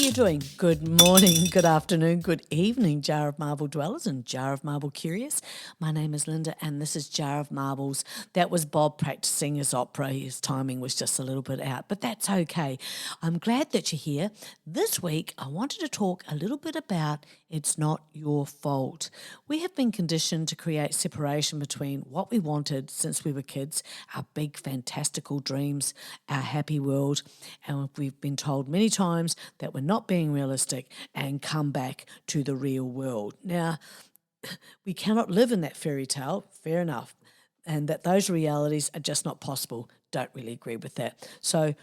you doing? Good morning, good afternoon, good evening, Jar of Marble dwellers and Jar of Marble curious. My name is Linda and this is Jar of Marbles. That was Bob practicing his opera. His timing was just a little bit out, but that's okay. I'm glad that you're here. This week, I wanted to talk a little bit about it's not your fault. We have been conditioned to create separation between what we wanted since we were kids, our big fantastical dreams, our happy world, and we've been told many times that we're not being realistic and come back to the real world. Now, we cannot live in that fairy tale, fair enough, and that those realities are just not possible. Don't really agree with that. So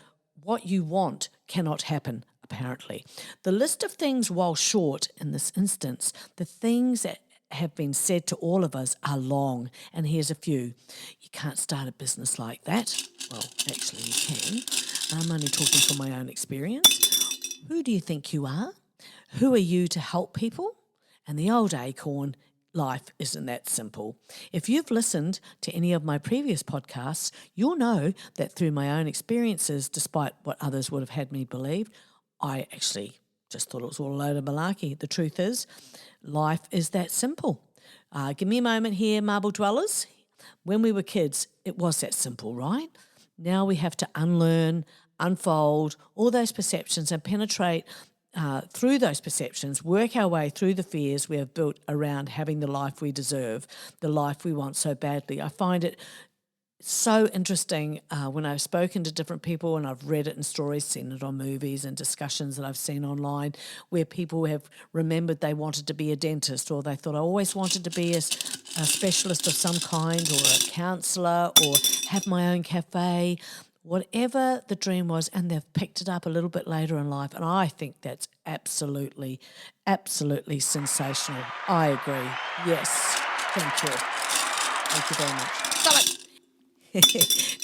what you want cannot happen, apparently. The list of things, while short in this instance, the things that have been said to all of us are long, and here's a few. You can't start a business like that. Well, actually you can. I'm only talking from my own experience. Who do you think you are? Who are you to help people? And the old acorn, life isn't that simple. If you've listened to any of my previous podcasts, you'll know that through my own experiences, despite what others would have had me believe, I actually just thought it was all a load of malarkey. The truth is, life is that simple. Give me a moment here, marble dwellers. When we were kids, it was that simple, right? Now we have to unlearn, unfold all those perceptions and penetrate through those perceptions, work our way through the fears we have built around having the life we deserve, the life we want so badly. I find it so interesting when I've spoken to different people and I've read it in stories, seen it on movies and discussions that I've seen online where people have remembered they wanted to be a dentist or they thought I always wanted to be a specialist of some kind or a counsellor or have my own cafe, whatever the dream was, and they've picked it up a little bit later in life. And I think that's absolutely, absolutely sensational. I agree. Yes. Thank you. Thank you very much.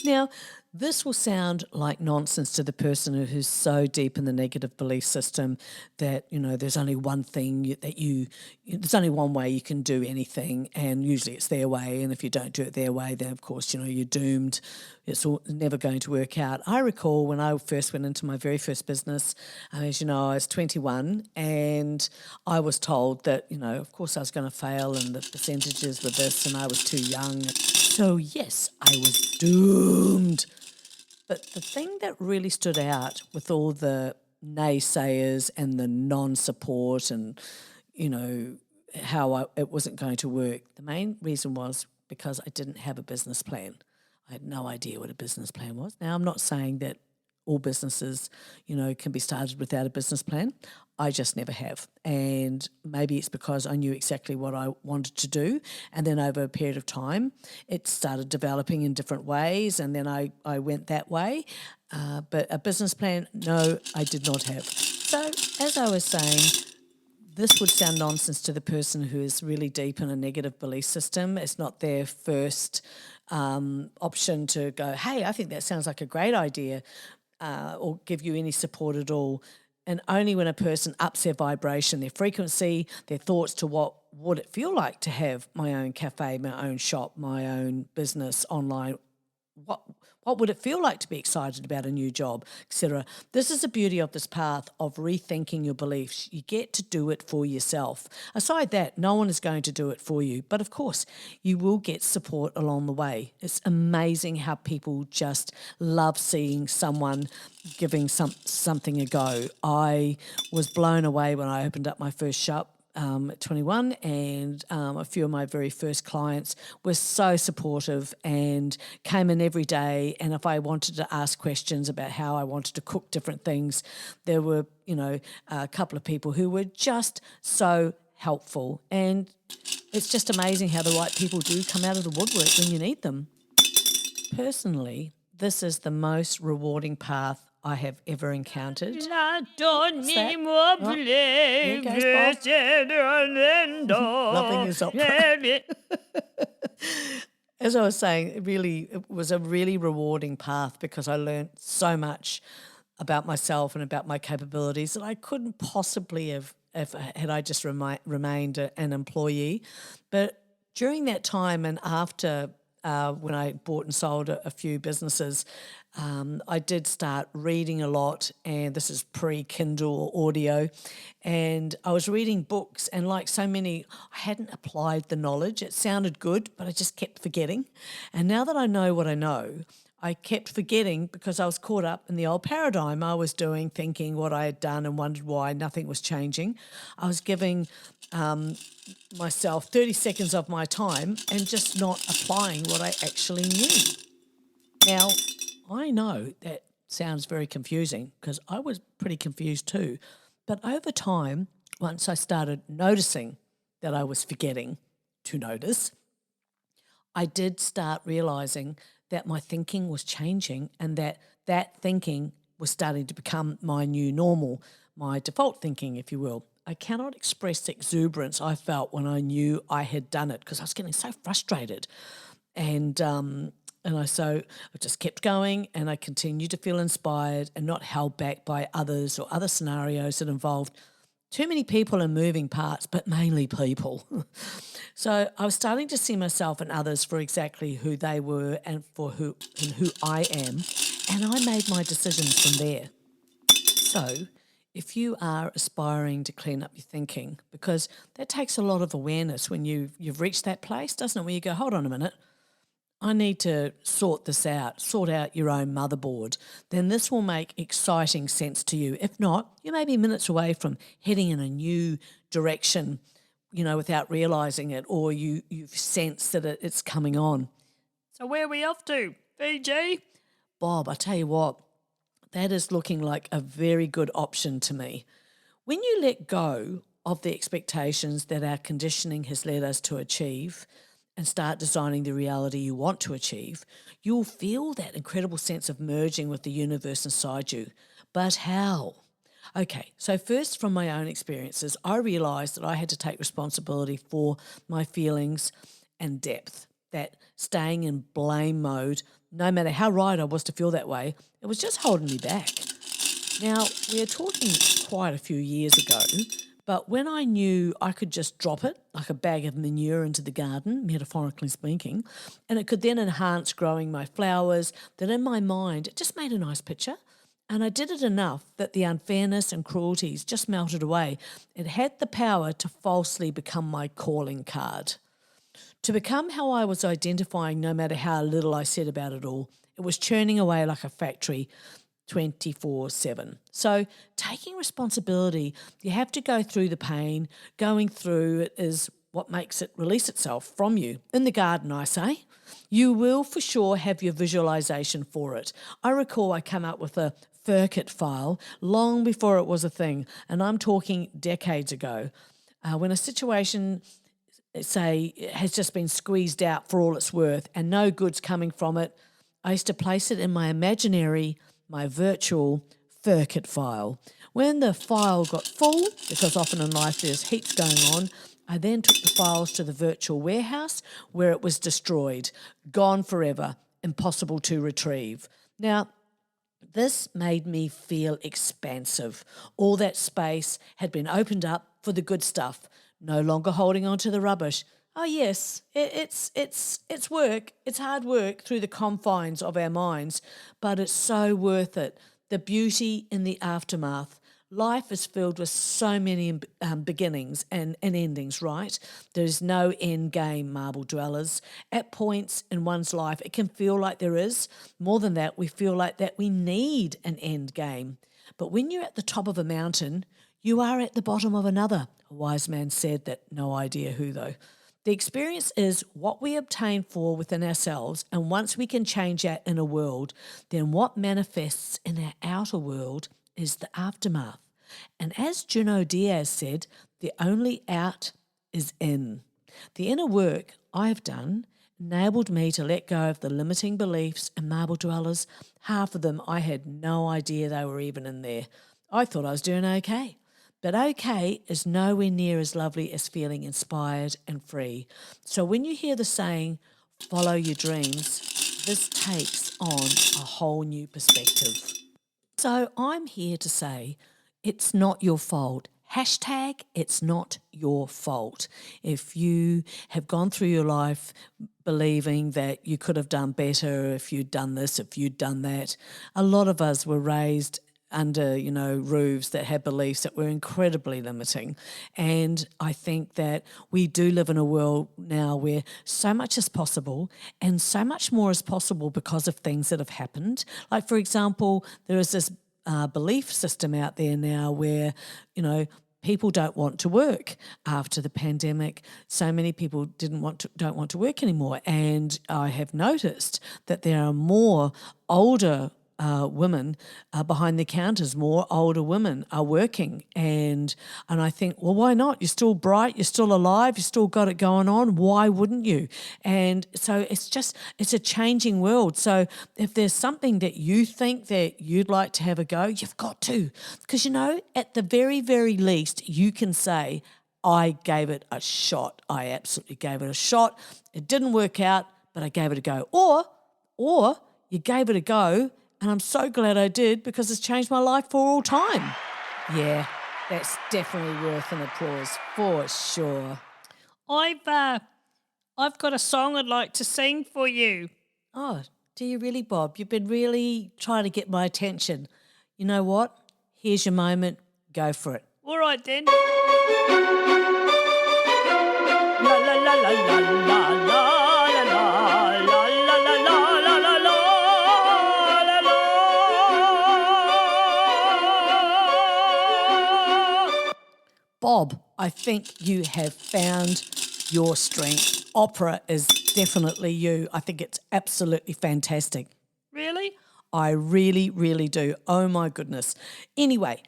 Now, this will sound like nonsense to the person who's so deep in the negative belief system that, there's only one thing there's only one way you can do anything, and usually it's their way, and if you don't do it their way, then of course, you're doomed. It's never going to work out. I recall when I first went into my very first business, as you know, I was 21 and I was told that, of course I was going to fail and the percentages were this and I was too young. So yes, I was doomed. But the thing that really stood out with all the naysayers and the non-support and, how it wasn't going to work, the main reason was because I didn't have a business plan. I had no idea what a business plan was. Now, I'm not saying that all businesses, can be started without a business plan. I just never have. And maybe it's because I knew exactly what I wanted to do. And then over a period of time, it started developing in different ways. And then I went that way. But a business plan, no, I did not have. So as I was saying, this would sound nonsense to the person who is really deep in a negative belief system. It's not their first option to go, hey, I think that sounds like a great idea, or give you any support at all. And only when a person ups their vibration, their frequency, their thoughts to what would it feel like to have my own cafe, my own shop, my own business online, what would it feel like to be excited about a new job, etc. This is the beauty of this path of rethinking your beliefs. You get to do it for yourself. Aside that, no one is going to do it for you. But of course, you will get support along the way. It's amazing how people just love seeing someone giving something a go. I was blown away when I opened up my first shop at 21, and a few of my very first clients were so supportive and came in every day. And if I wanted to ask questions about how I wanted to cook different things, there were, a couple of people who were just so helpful. And it's just amazing how the right people do come out of the woodwork when you need them. Personally, this is the most rewarding path I have ever encountered. Nothing is opera. As I was saying, it was a really rewarding path because I learned so much about myself and about my capabilities that I couldn't possibly have had I just remained an employee. But during that time and after when I bought and sold a few businesses, I did start reading a lot, and this is pre-Kindle or audio, and I was reading books, and like so many, I hadn't applied the knowledge. It sounded good, but I just kept forgetting. And now that I know what I know, I kept forgetting because I was caught up in the old paradigm I was doing, thinking what I had done and wondered why nothing was changing. I was giving myself 30 seconds of my time and just not applying what I actually knew. Now, I know that sounds very confusing because I was pretty confused too. But over time, once I started noticing that I was forgetting to notice, I did start realizing that my thinking was changing and that thinking was starting to become my new normal, my default thinking, if you will. I cannot express the exuberance I felt when I knew I had done it because I was getting so frustrated. So I just kept going, and I continued to feel inspired and not held back by others or other scenarios that involved too many people and moving parts, but mainly people. So I was starting to see myself and others for exactly who they were and who I am, and I made my decisions from there. So if you are aspiring to clean up your thinking, because that takes a lot of awareness when you've reached that place, doesn't it, where you go, hold on a minute, I need to sort this out, sort out your own motherboard, then this will make exciting sense to you. If not, you may be minutes away from heading in a new direction, without realising it, or you've sensed that it's coming on. So where are we off to, Fiji? Bob, I tell you what, that is looking like a very good option to me. When you let go of the expectations that our conditioning has led us to achieve and start designing the reality you want to achieve, you'll feel that incredible sense of merging with the universe inside you. But how? Okay, so first, from my own experiences, I realised that I had to take responsibility for my feelings and depth, that staying in blame mode, no matter how right I was to feel that way, it was just holding me back. Now, we are talking quite a few years ago, but when I knew I could just drop it like a bag of manure into the garden, metaphorically speaking, and it could then enhance growing my flowers, then in my mind it just made a nice picture. And I did it enough that the unfairness and cruelties just melted away. It had the power to falsely become my calling card. To become how I was identifying, no matter how little I said about it all. It was churning away like a factory 24/7. So taking responsibility, you have to go through the pain. Going through it is what makes it release itself from you. In the garden, I say. You will for sure have your visualization for it. I recall I came up with a Furkit file long before it was a thing, and I'm talking decades ago, when a situation, say, has just been squeezed out for all it's worth and no good's coming from it. I used to place it in my virtual Furkit file. When the file got full, because often in life there's heaps going on, I then took the files to the virtual warehouse where it was destroyed, gone forever, impossible to retrieve. Now, this made me feel expansive. All that space had been opened up for the good stuff, no longer holding on to the rubbish. Oh yes, it's work. It's hard work through the confines of our minds, but it's so worth it. The beauty in the aftermath. Life is filled with so many beginnings and endings, right? There's no end game, marble dwellers. At points in one's life, it can feel like there is. More than that, we feel like that we need an end game. But when you're at the top of a mountain, you are at the bottom of another. A wise man said that, no idea who though. The experience is what we obtain for within ourselves, and once we can change our inner world, then what manifests in our outer world is the aftermath. And as Junot Diaz said, the only out is in. The inner work I have done enabled me to let go of the limiting beliefs and marble dwellers. Half of them I had no idea they were even in there. I thought I was doing okay. But okay is nowhere near as lovely as feeling inspired and free. So when you hear the saying, follow your dreams, this takes on a whole new perspective. So I'm here to say it's not your fault Hashtag, it's not your fault. If you have gone through your life believing that you could have done better if you'd done this, if you'd done that, a lot of us were raised under, roofs that had beliefs that were incredibly limiting. And I think that we do live in a world now where so much is possible, and so much more is possible because of things that have happened. Like, for example, there is this belief system out there now where, people don't want to work after the pandemic. So many people don't want to work anymore. And I have noticed that there are more older women behind the counters, more older women are working. And I think, well, why not? You're still bright, you're still alive, you still got it going on. Why wouldn't you? And so it's a changing world. So if there's something that you think that you'd like to have a go, you've got to. Because, at the very, very least, you can say, I gave it a shot. I absolutely gave it a shot. It didn't work out, but I gave it a go. Or you gave it a go, and I'm so glad I did because it's changed my life for all time. Yeah, that's definitely worth an applause for sure. I've got a song I'd like to sing for you. Oh, do you really, Bob? You've been really trying to get my attention. You know what? Here's your moment. Go for it. All right then. La la la la la la la la la la la la la la. Bob, I think you have found your strength. Opera is definitely you. I think it's absolutely fantastic. Really? I really, really do. Oh, my goodness. Anyway,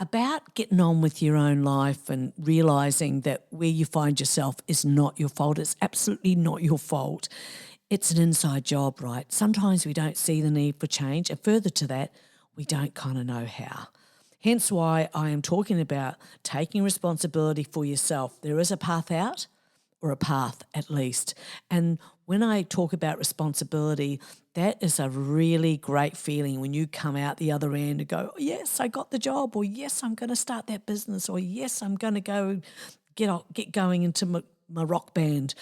about getting on with your own life and realising that where you find yourself is not your fault. It's absolutely not your fault. It's an inside job, right? Sometimes we don't see the need for change, and further to that, we don't kind of know how. Hence why I am talking about taking responsibility for yourself. There is a path out, or a path at least. And when I talk about responsibility, that is a really great feeling when you come out the other end and go, yes, I got the job, or yes, I'm going to start that business, or yes, I'm going to go get going into my rock band.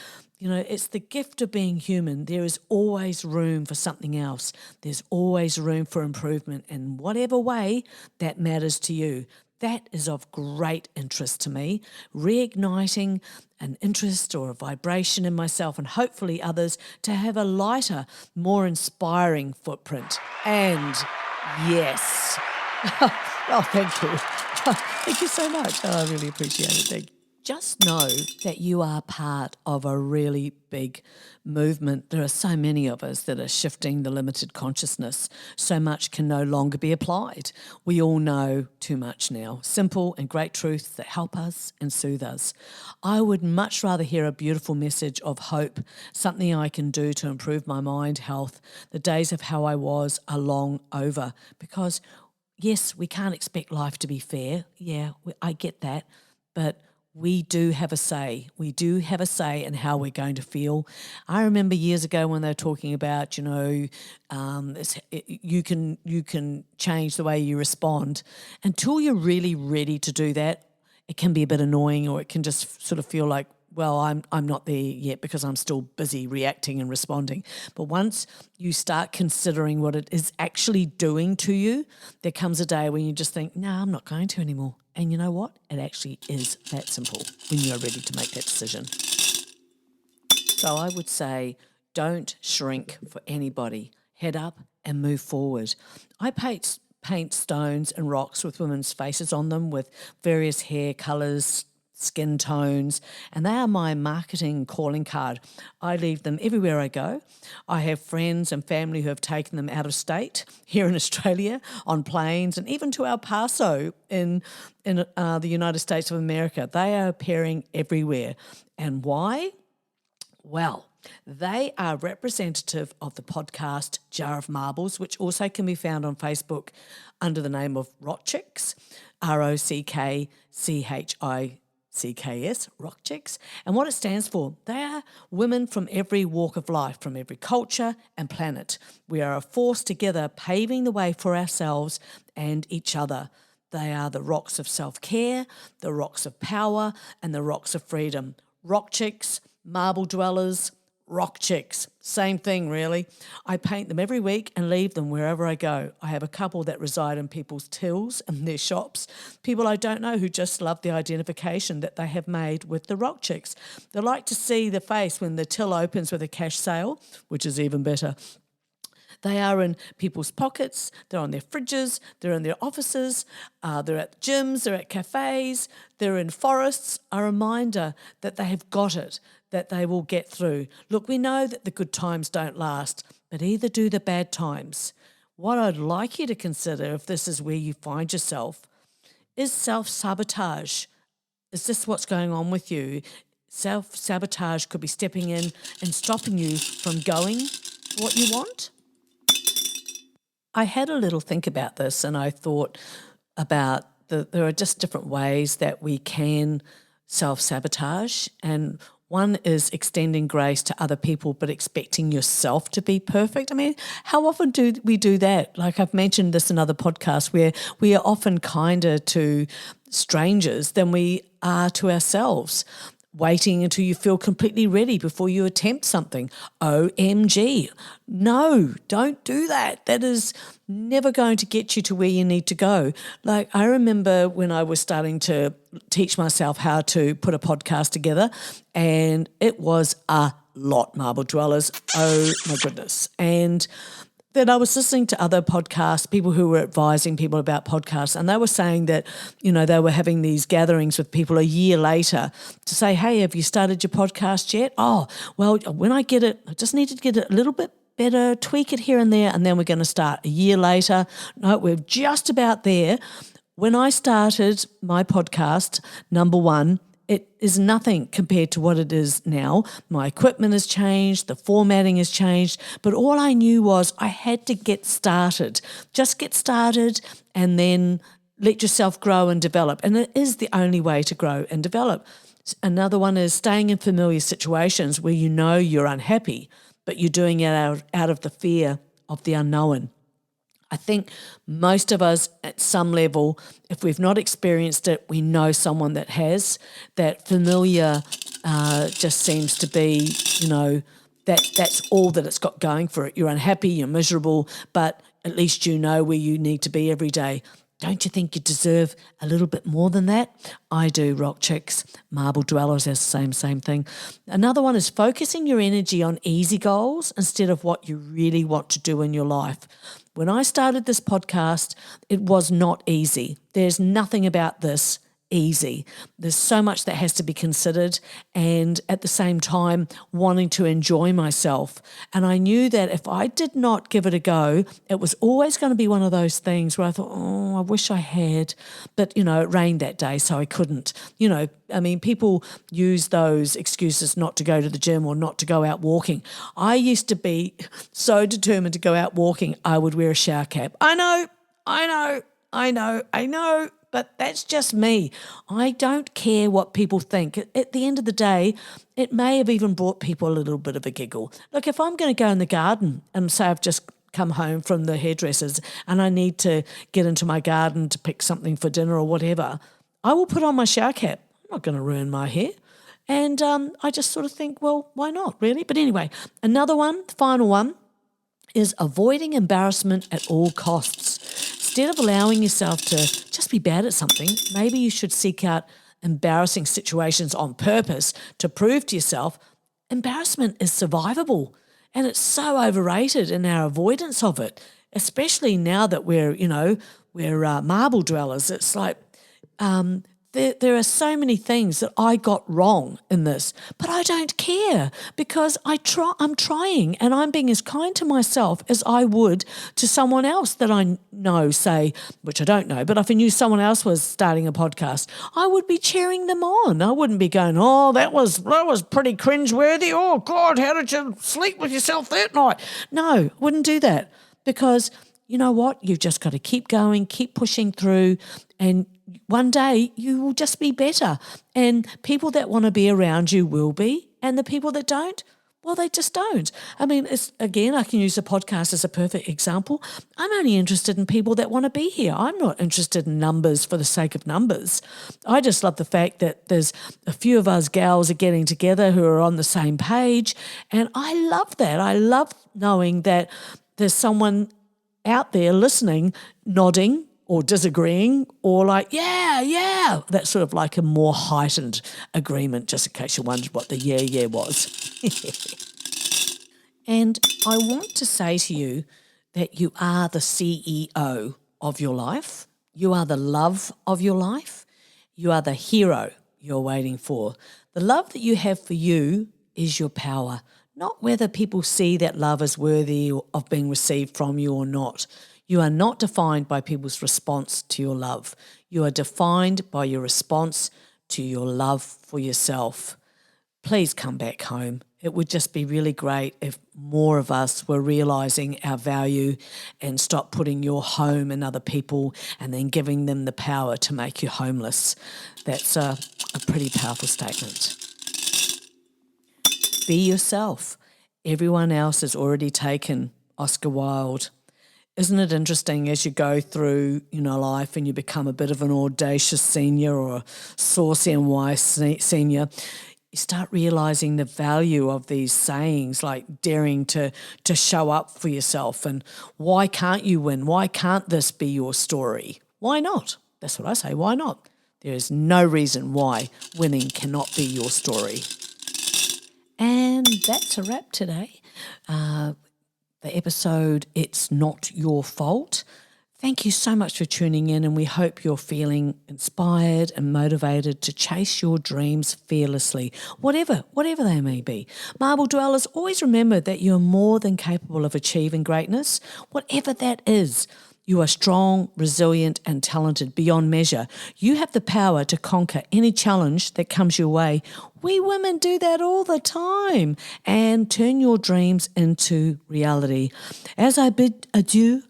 It's the gift of being human. There is always room for something else. There's always room for improvement in whatever way that matters to you. That is of great interest to me, reigniting an interest or a vibration in myself and hopefully others to have a lighter, more inspiring footprint. And yes. Oh, thank you. Thank you so much. Oh, I really appreciate it. Thank you. Just know that you are part of a really big movement. There are so many of us that are shifting the limited consciousness. So much can no longer be applied. We all know too much now. Simple and great truths that help us and soothe us. I would much rather hear a beautiful message of hope, something I can do to improve my mind health. The days of how I was are long over because, yes, we can't expect life to be fair. Yeah, I get that. But we do have a say. We do have a say in how we're going to feel. I remember years ago when they were talking about, you can change the way you respond. Until you're really ready to do that, it can be a bit annoying, or it can just sort of feel like, well, I'm not there yet because I'm still busy reacting and responding. But once you start considering what it is actually doing to you, there comes a day when you just think, no, I'm not going to anymore. And you know what? It actually is that simple when you're ready to make that decision. So I would say don't shrink for anybody. Head up and move forward. I paint stones and rocks with women's faces on them with various hair colours, skin tones, and they are my marketing calling card. I leave them everywhere I go. I have friends and family who have taken them out of state here in Australia on planes, and even to El Paso in the United States of America. They are appearing everywhere. And why? Well, they are representative of the podcast Jar of Marbles, which also can be found on Facebook under the name of Rock Chicks, ROCKCHICKS, Rock Chicks. And what it stands for, they are women from every walk of life, from every culture and planet. We are a force together, paving the way for ourselves and each other. They are the rocks of self-care, the rocks of power, and the rocks of freedom. Rock chicks, marble dwellers, rock chicks, same thing really. I paint them every week and leave them wherever I go. I have a couple that reside in people's tills and their shops, people I don't know who just love the identification that they have made with the rock chicks. They like to see the face when the till opens with a cash sale, which is even better. They are in people's pockets, they're on their fridges, they're in their offices, they're at gyms, they're at cafes, they're in forests, a reminder that they have got it, that they will get through. Look, we know that the good times don't last, but either do the bad times. What I'd like you to consider, if this is where you find yourself, is self-sabotage. Is this what's going on with you? Self-sabotage could be stepping in and stopping you from going for what you want. I had a little think about this, and I thought about there are just different ways that we can self-sabotage, and one is extending grace to other people but expecting yourself to be perfect. I mean, how often do we do that? Like I've mentioned this in other podcasts where we are often kinder to strangers than we are to ourselves. Waiting until you feel completely ready before you attempt something. OMG. No, don't do that. That is never going to get you to where you need to go. Like I remember when I was starting to teach myself how to put a podcast together, and it was a lot, Marble Dwellers. Oh my goodness. And then I was listening to other podcasts, people who were advising people about podcasts, and they were saying that, you know, they were having these gatherings with people a year later to say, hey, have you started your podcast yet? Oh, well, when I get it, I just need to get it a little bit better, tweak it here and there, and then we're going to start a year later. No, we're just about there. When I started my podcast, number one, it is nothing compared to what it is now. My equipment has changed, the formatting has changed, but all I knew was I had to get started. Just get started and then let yourself grow and develop. And it is the only way to grow and develop. Another one is staying in familiar situations where you know you're unhappy, but you're doing it out of the fear of the unknown. I think most of us at some level, if we've not experienced it, we know someone that has. That familiar just seems to be, you know, that's all that it's got going for it. You're unhappy, you're miserable, but at least you know where you need to be every day. Don't you think you deserve a little bit more than that? I do, rock chicks, marble dwellers, that's the same thing. Another one is focusing your energy on easy goals instead of what you really want to do in your life. When I started this podcast, it was not easy. There's nothing about this easy. There's so much that has to be considered, and at the same time wanting to enjoy myself. And I knew that if I did not give it a go, it was always going to be one of those things where I thought, oh, I wish I had. But, you know, it rained that day, so I couldn't. You know, I mean, people use those excuses not to go to the gym or not to go out walking. I used to be so determined to go out walking, I would wear a shower cap. I know. But that's just me. I don't care what people think. At the end of the day, it may have even brought people a little bit of a giggle. Look, if I'm going to go in the garden and say I've just come home from the hairdressers and I need to get into my garden to pick something for dinner or whatever, I will put on my shower cap. I'm not going to ruin my hair. And I just sort of think, well, why not, really? But anyway, another one, the final one, is avoiding embarrassment at all costs. Instead of allowing yourself to just be bad at something, maybe you should seek out embarrassing situations on purpose to prove to yourself embarrassment is survivable. And it's so overrated in our avoidance of it, especially now that we're marble dwellers. It's like there are so many things that I got wrong in this, but I don't care because I'm trying and I'm being as kind to myself as I would to someone else that I know, say, which I don't know, but if I knew someone else was starting a podcast, I would be cheering them on. I wouldn't be going, oh, that was pretty cringeworthy. Oh, God, how did you sleep with yourself that night? No, I wouldn't do that because you know what? You've just got to keep going, keep pushing through, and one day you will just be better. And people that want to be around you will be, and the people that don't, Well, they just don't. I mean, again, I can use a podcast as a perfect example. I'm only interested in people that want to be here. I'm not interested in numbers for the sake of numbers. I just love the fact that there's a few of us gals are getting together who are on the same page. And I love that. I love knowing that there's someone out there listening, nodding or disagreeing or like, yeah. That's sort of like a more heightened agreement, just in case you wondered what the yeah was. And I want to say to you that you are the CEO of your life. You are the love of your life. You are the hero you're waiting for. The love that you have for you is your power, not whether people see that love as worthy of being received from you or not. You are not defined by people's response to your love. You are defined by your response to your love for yourself. Please come back home. It would just be really great if more of us were realising our value and stop putting your home in other people and then giving them the power to make you homeless. That's a pretty powerful statement. Be yourself. Everyone else has already taken Oscar Wilde. Isn't it interesting as you go through, life and you become a bit of an audacious senior or a saucy and wise senior, you start realising the value of these sayings like daring to show up for yourself and why can't you win? Why can't this be your story? Why not? That's what I say, why not? There is no reason why winning cannot be your story. And that's a wrap today. The episode, It's Not Your Fault. Thank you so much for tuning in, and we hope you're feeling inspired and motivated to chase your dreams fearlessly, whatever they may be. Marble Dwellers, always remember that you're more than capable of achieving greatness, whatever that is. You are strong, resilient, and talented beyond measure. You have the power to conquer any challenge that comes your way. We women do that all the time and turn your dreams into reality. As I bid adieu,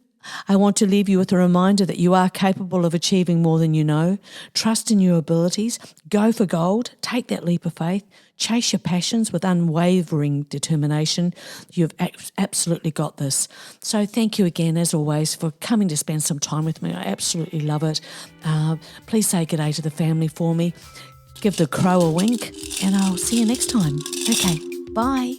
I want to leave you with a reminder that you are capable of achieving more than you know. Trust in your abilities. Go for gold. Take that leap of faith. Chase your passions with unwavering determination. You've absolutely got this. So thank you again, as always, for coming to spend some time with me. I absolutely love it. Please say good day to the family for me. Give the crow a wink, and I'll see you next time. Okay, bye.